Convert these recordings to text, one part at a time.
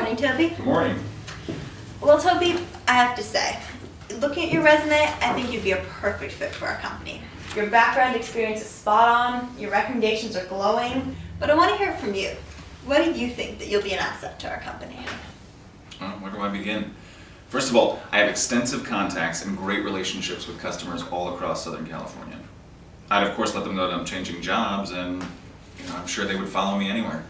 morning, Toby. Good morning. Well, Toby, I have to say, looking at your resume, I think you'd be a perfect fit for our company. Your background experience is spot on, your recommendations are glowing, but I want to hear from you. Why do you think that you'll be an asset to our company? Where do I begin? First of all, I have extensive contacts and great relationships with customers all across Southern California. I'd of course let them know that I'm changing jobs, and I'm sure they would follow me anywhere.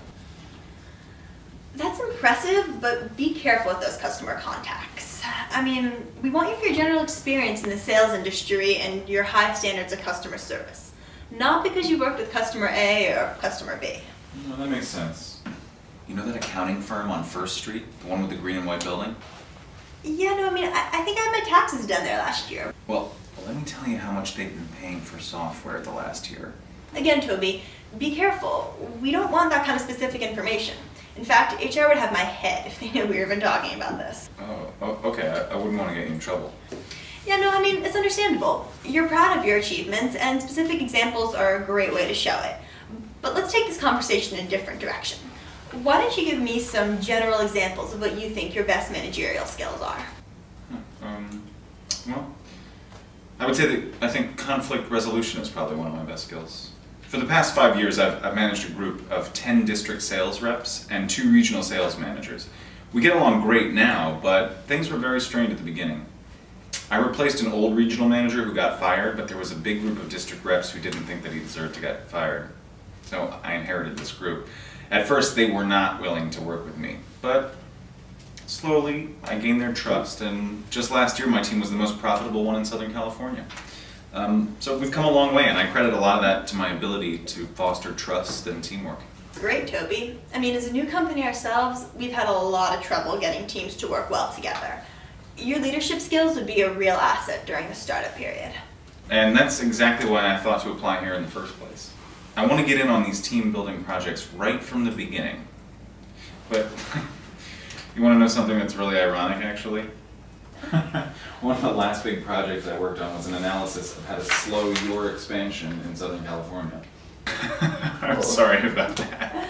That's impressive, but be careful with those customer contacts. I mean, we want you for your general experience in the sales industry and your high standards of customer service. Not because you worked with customer A or customer B. Well, that makes sense. You know that accounting firm on First Street? The one with the green and white building? Yeah, no, I think I had my taxes done there last year. Well, let me tell you how much they've been paying for software the last year. Again, Toby, be careful. We don't want that kind of specific information. In fact, HR would have my head if they knew we were even talking about this. Oh, okay. I wouldn't want to get you in trouble. Yeah, no, it's understandable. You're proud of your achievements, and specific examples are a great way to show it. But let's take this conversation in a different direction. Why don't you give me some general examples of what you think your best managerial skills are? Well, I would say that I think conflict resolution is probably one of my best skills. For the past 5 years, I've managed a group of 10 district sales reps and 2 regional sales managers. We get along great now, but things were very strained at the beginning. I replaced an old regional manager who got fired, but there was a big group of district reps who didn't think that he deserved to get fired. So I inherited this group. At first, they were not willing to work with me, but slowly I gained their trust, and just last year my team was the most profitable one in Southern California. So we've come a long way, and I credit a lot of that to my ability to foster trust and teamwork. Great, Toby. As a new company ourselves, we've had a lot of trouble getting teams to work well together. Your leadership skills would be a real asset during the startup period. And that's exactly why I thought to apply here in the first place. I want to get in on these team building projects right from the beginning. But you want to know something that's really ironic, actually? One of the last big projects I worked on was an analysis of how to slow your expansion in Southern California. I'm sorry about that.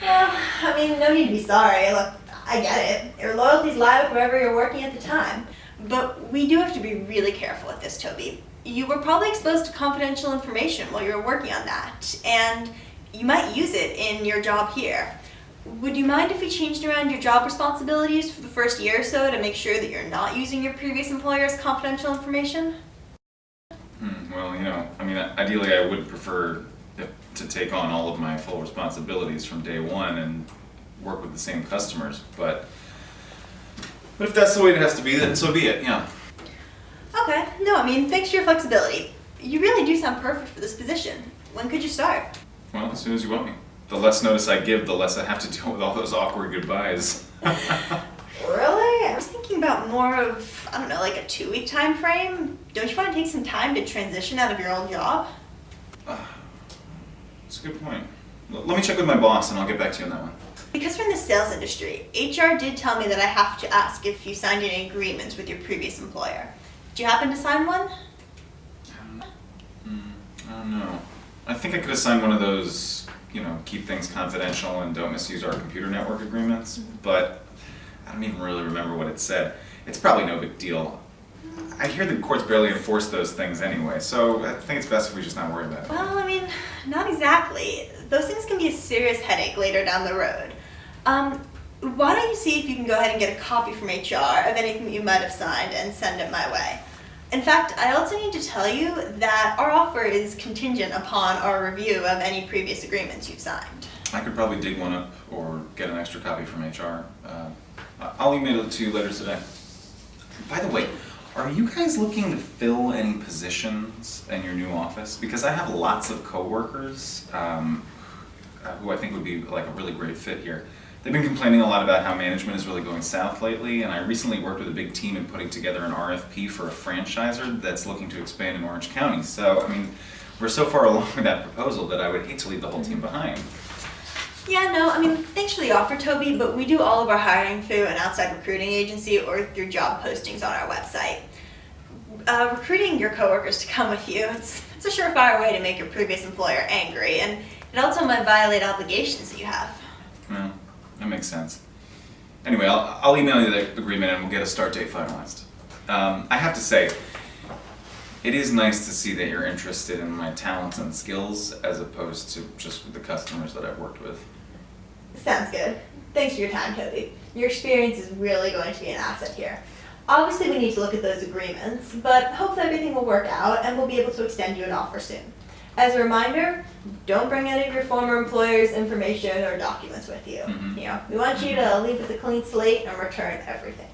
Well, no need to be sorry. Look, I get it. Your loyalties lie with wherever you're working at the time. But we do have to be really careful with this, Toby. You were probably exposed to confidential information while you were working on that, and you might use it in your job here. Would you mind if we changed around your job responsibilities for the first year or so to make sure that you're not using your previous employer's confidential information? Well, ideally I would prefer to take on all of my full responsibilities from day one and work with the same customers, but if that's the way it has to be, then so be it, yeah. Okay, no, thanks for your flexibility. You really do sound perfect for this position. When could you start? Well, as soon as you want me. The less notice I give, the less I have to deal with all those awkward goodbyes. Really? I was thinking about more of, like a 2-week time frame. Don't you want to take some time to transition out of your old job? That's a good point. Let me check with my boss and I'll get back to you on that one. Because we're in the sales industry, HR did tell me that I have to ask if you signed any agreements with your previous employer. Did you happen to sign one? I don't know. I think I could have signed one of those, keep things confidential and don't misuse our computer network agreements, but I don't even really remember what it said. It's probably no big deal. I hear the courts barely enforce those things anyway, so I think it's best if we just not worry about it. Well, not exactly. Those things can be a serious headache later down the road. Why don't you see if you can go ahead and get a copy from HR of anything that you might have signed and send it my way. In fact, I also need to tell you that our offer is contingent upon our review of any previous agreements you've signed. I could probably dig one up or get an extra copy from HR. I'll email it to you later today. By the way, are you guys looking to fill any positions in your new office? Because I have lots of coworkers who I think would be like a really great fit here. They've been complaining a lot about how management is really going south lately, and I recently worked with a big team in putting together an RFP for a franchisor that's looking to expand in Orange County. So, we're so far along with that proposal that I would hate to leave the whole team behind. Yeah, no, thanks for the offer, Toby, but we do all of our hiring through an outside recruiting agency or through job postings on our website. Recruiting your coworkers to come with you, it's a surefire way to make your previous employer angry, and it also might violate obligations that you have. Well, that makes sense. Anyway, I'll email you the agreement and we'll get a start date finalized. I have to say, it is nice to see that you're interested in my talents and skills as opposed to just with the customers that I've worked with. Sounds good. Thanks for your time, Toby. Your experience is really going to be an asset here. Obviously, we need to look at those agreements, but hopefully everything will work out and we'll be able to extend you an offer soon. As a reminder, don't bring any of your former employer's information or documents with you. Mhm. You know, we want you to leave with a clean slate and return everything.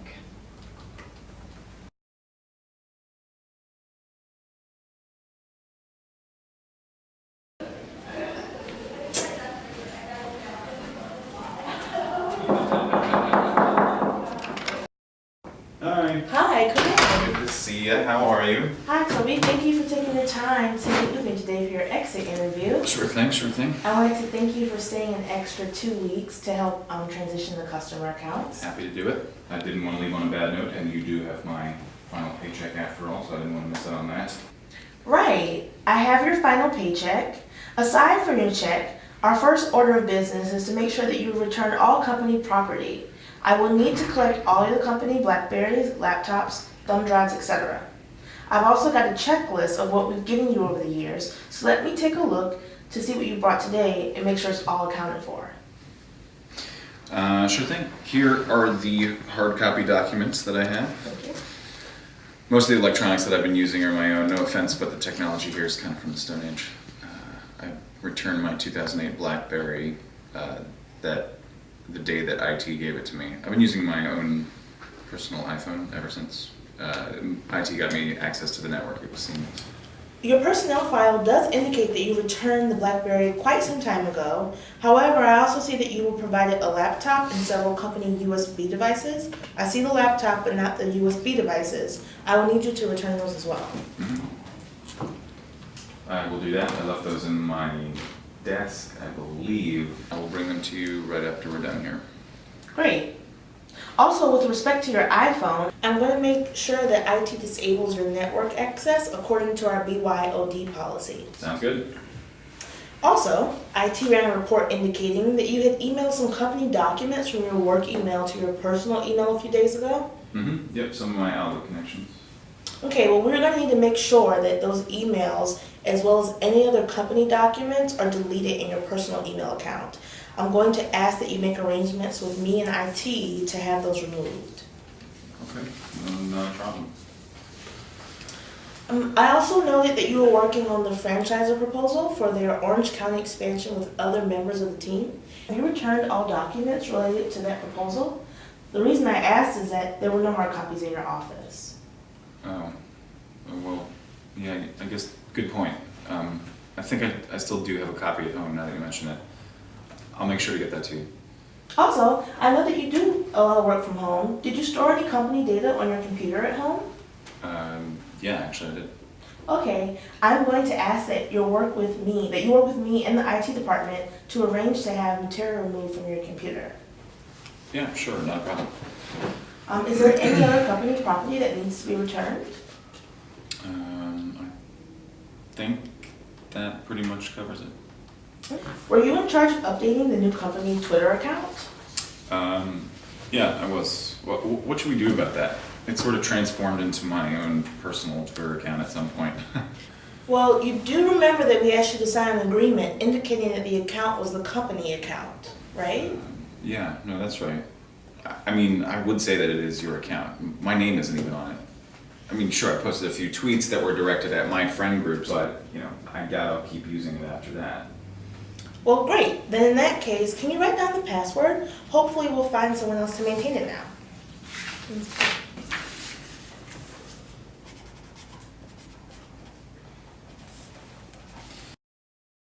Hi. Hi, come in. Good to see you. How are you? Hi, Toby. Thank you for taking the time to meet with me today for your exit interview. Sure thing, sure thing. I wanted to thank you for staying an extra 2 weeks to help transition the customer accounts. Happy to do it. I didn't want to leave on a bad note, and you do have my final paycheck after all, so I didn't want to miss out on that. Right. I have your final paycheck. Aside from your check, our first order of business is to make sure that you return all company property. I will need to collect all your company Blackberries, laptops, thumb drives, etc. I've also got a checklist of what we've given you over the years, so let me take a look to see what you brought today and make sure it's all accounted for. Sure thing. Here are the hard copy documents that I have. Thank you. Most of the electronics that I've been using are my own, no offense, but the technology here is kind of from the Stone Age. I returned my 2008 BlackBerry the day that IT gave it to me. I've been using my own personal iPhone ever since IT got me access to the network. It was seamless. Your personnel file does indicate that you returned the BlackBerry quite some time ago. However, I also see that you were provided a laptop and several company USB devices. I see the laptop but not the USB devices. I will need you to return those as well. Mm-hmm. I will do that. I left those in my desk, I believe. I will bring them to you right after we're done here. Great. Also, with respect to your iPhone, I'm going to make sure that IT disables your network access according to our BYOD policy. Sounds good. Also, IT ran a report indicating that you had emailed some company documents from your work email to your personal email a few days ago. Mm-hmm. Yep, some of my Outlook connections. Okay, well, we're going to need to make sure that those emails, as well as any other company documents, are deleted in your personal email account. I'm going to ask that you make arrangements with me and IT to have those removed. Okay, no problem. I also noted that you were working on the franchisor proposal for their Orange County expansion with other members of the team. Have you returned all documents related to that proposal? The reason I asked is that there were no hard copies in your office. Oh, well, yeah, I guess, good point. I think I still do have a copy at home now that you mention it. I'll make sure to get that to you. Also, I know that you do a lot of work from home. Did you store any company data on your computer at home? Yeah, actually I did. Okay, I'm going to ask that you work with me in the IT department to arrange to have material removed from your computer. Yeah, sure, not a problem. Is there any other company property that needs to be returned? I think that pretty much covers it. Were you in charge of updating the new company Twitter account? Yeah, I was. What should we do about that? It sort of transformed into my own personal Twitter account at some point. Well, you do remember that we asked you to sign an agreement indicating that the account was the company account, right? Yeah, no, that's right. I mean, I would say that it is your account. My name isn't even on it. I mean, sure, I posted a few tweets that were directed at my friend groups, but, you know, I doubt I'll keep using it after that. Well, great. Then in that case, can you write down the password? Hopefully we'll find someone else to maintain it now.